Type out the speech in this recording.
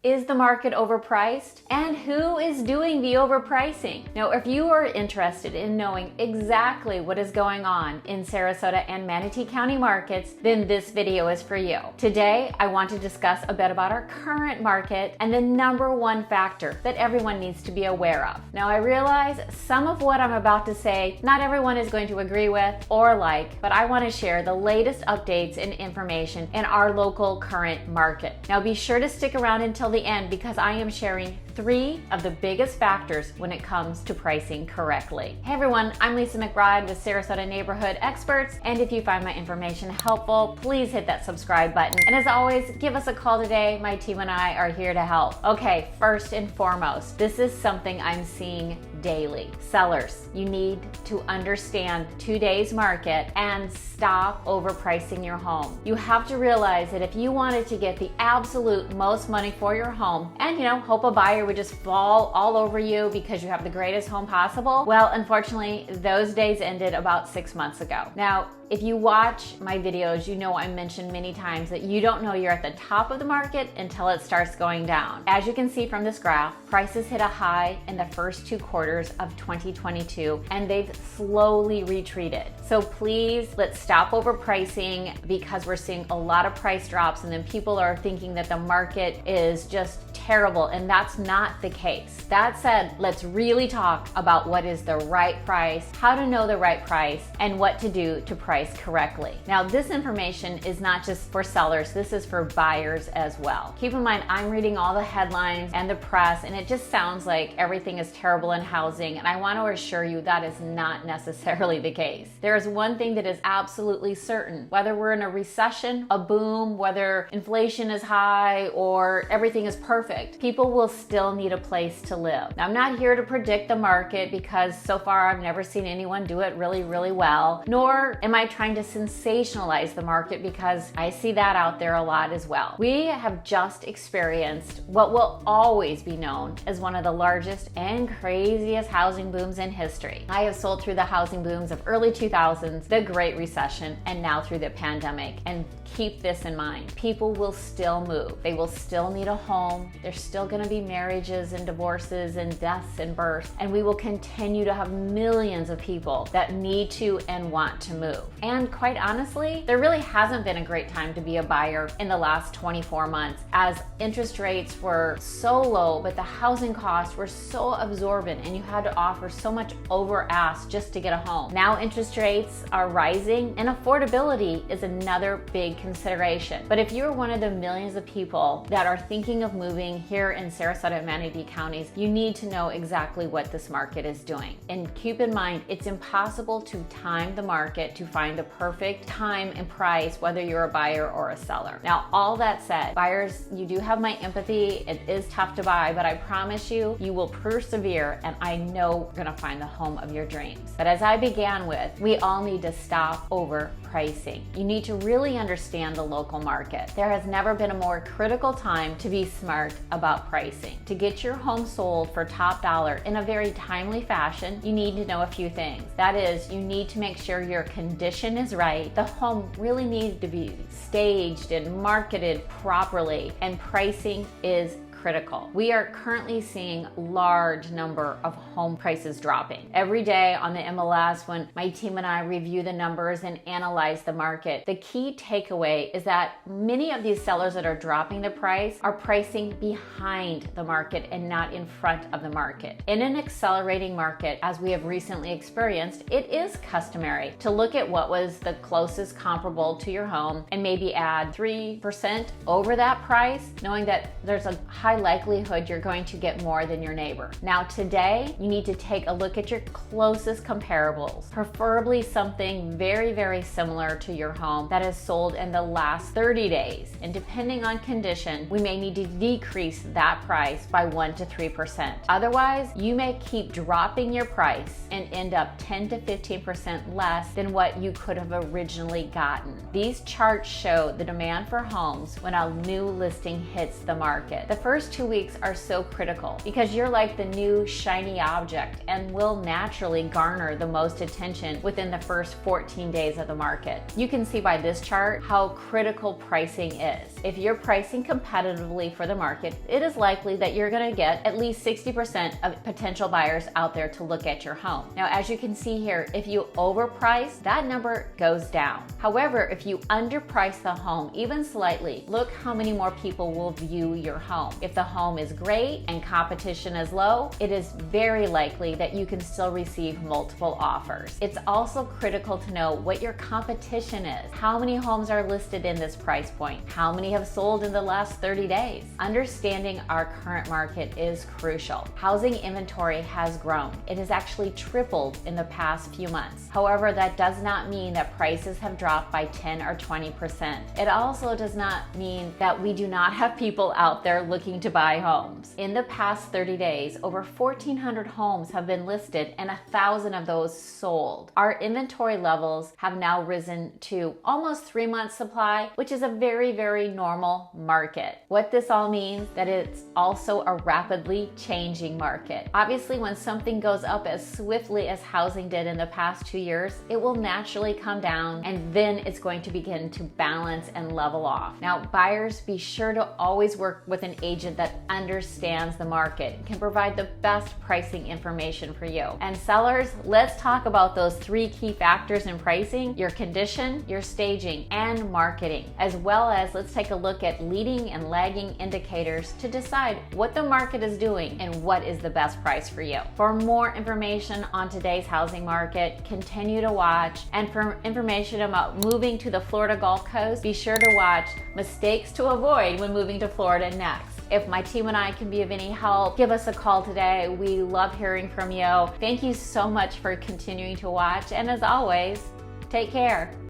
Is the market overpriced? And who is doing the overpricing? Now, if you are interested in knowing exactly what is going on in Sarasota and Manatee County markets, then this video is for you. Today, I want to discuss a bit about our current market and the number one factor that everyone needs to be aware of. Now, I realize some of what I'm about to say, not everyone is going to agree with or like, but I want to share the latest updates and information in our local current market. Now, be sure to stick around until the end because I am sharing 3 of the biggest factors when it comes to pricing correctly. Hey everyone, I'm Lisa McBride with Sarasota Neighborhood Experts, and if you find my information helpful, please hit that subscribe button. And as always, give us a call today. My team and I are here to help. Okay, first and foremost, this is something I'm seeing daily. Sellers, you need to understand today's market and stop overpricing your home. You have to realize that if you wanted to get the absolute most money for your home and hope a buyer would just fall all over you because you have the greatest home possible, well, unfortunately, those days ended about 6 months ago. Now, if you watch my videos, you know I mentioned many times that you don't know you're at the top of the market until it starts going down. As you can see from this graph, prices hit a high in the first 2 quarters of 2022, and they've slowly retreated. So please, let's stop overpricing because we're seeing a lot of price drops, and then people are thinking that the market is just terrible, and that's not the case. That said, let's really talk about what is the right price, how to know the right price, and what to do to price correctly. Now, this information is not just for sellers, this is for buyers as well. Keep in mind, I'm reading all the headlines and the press, and it just sounds like everything is terrible in housing, and I want to assure you that is not necessarily the case. There is one thing that is absolutely certain. Whether we're in a recession, a boom, whether inflation is high, or everything is perfect, people will still need a place to live. Now, I'm not here to predict the market because so far I've never seen anyone do it really, really well, nor am I trying to sensationalize the market because I see that out there a lot as well. We have just experienced what will always be known as one of the largest and craziest housing booms in history. I have sold through the housing booms of early 2000s, the Great Recession, and now through the pandemic. And keep this in mind, people will still move. They will still need a home. There's still going to be marriages and divorces and deaths and births, and we will continue to have millions of people that need to and want to move. And quite honestly, there really hasn't been a great time to be a buyer in the last 24 months as interest rates were so low, but the housing costs were so absorbent and you had to offer so much over ask just to get a home. Now interest rates are rising and affordability is another big consideration. But if you're one of the millions of people that are thinking of moving here in Sarasota and Manatee counties, you need to know exactly what this market is doing. And keep in mind, it's impossible to time the market to find the perfect time and price, whether you're a buyer or a seller. Now, all that said, buyers, you do have my empathy. It is tough to buy, but I promise you, you will persevere, and I know you're gonna find the home of your dreams. But as I began with, we all need to stop overpricing. You need to really understand the local market. There has never been a more critical time to be smart about pricing. To get your home sold for top dollar in a very timely fashion, you need to know a few things. That is, you need to make sure your condition is right. The home really needs to be staged and marketed properly, and pricing is critical. We are currently seeing large number of home prices dropping. Every day on the MLS, when my team and I review the numbers and analyze the market, the key takeaway is that many of these sellers that are dropping the price are pricing behind the market and not in front of the market. In an accelerating market, as we have recently experienced, it is customary to look at what was the closest comparable to your home and maybe add 3% over that price, knowing that there's a high likelihood you're going to get more than your neighbor. Now today, you need to take a look at your closest comparables, preferably something very, very similar to your home that has sold in the last 30 days. And depending on condition, we may need to decrease that price by 1 to 3%. Otherwise, you may keep dropping your price and end up 10 to 15% less than what you could have originally gotten. These charts show the demand for homes when a new listing hits the market. The first 2 weeks are so critical because you're like the new shiny object and will naturally garner the most attention within the first 14 days of the market. You can see by this chart how critical pricing is. If you're pricing competitively for the market, it is likely that you're going to get at least 60% of potential buyers out there to look at your home. Now, as you can see here, if you overprice, that number goes down. However, if you underprice the home even slightly, look how many more people will view your home. If the home is great and competition is low, it is very likely that you can still receive multiple offers. It's also critical to know what your competition is. How many homes are listed in this price point? How many have sold in the last 30 days? Understanding our current market is crucial. Housing inventory has grown. It has actually tripled in the past few months. However, that does not mean that prices have dropped by 10 or 20%. It also does not mean that we do not have people out there looking to buy homes. In the past 30 days, over 1,400 homes have been listed and 1,000 of those sold. Our inventory levels have now risen to almost 3 months supply, which is a very, very normal market. What this all means that it's also a rapidly changing market. Obviously, when something goes up as swiftly as housing did in the past 2 years, it will naturally come down and then it's going to begin to balance and level off. Now, buyers, be sure to always work with an agent that understands the market and can provide the best pricing information for you. And sellers, let's talk about those 3 key factors in pricing: your condition, your staging, and marketing, as well as let's take a look at leading and lagging indicators to decide what the market is doing and what is the best price for you. For more information on today's housing market, continue to watch. And for information about moving to the Florida Gulf Coast, be sure to watch Mistakes to Avoid When Moving to Florida next. If my team and I can be of any help, give us a call today. We love hearing from you. Thank you so much for continuing to watch. And as always, take care.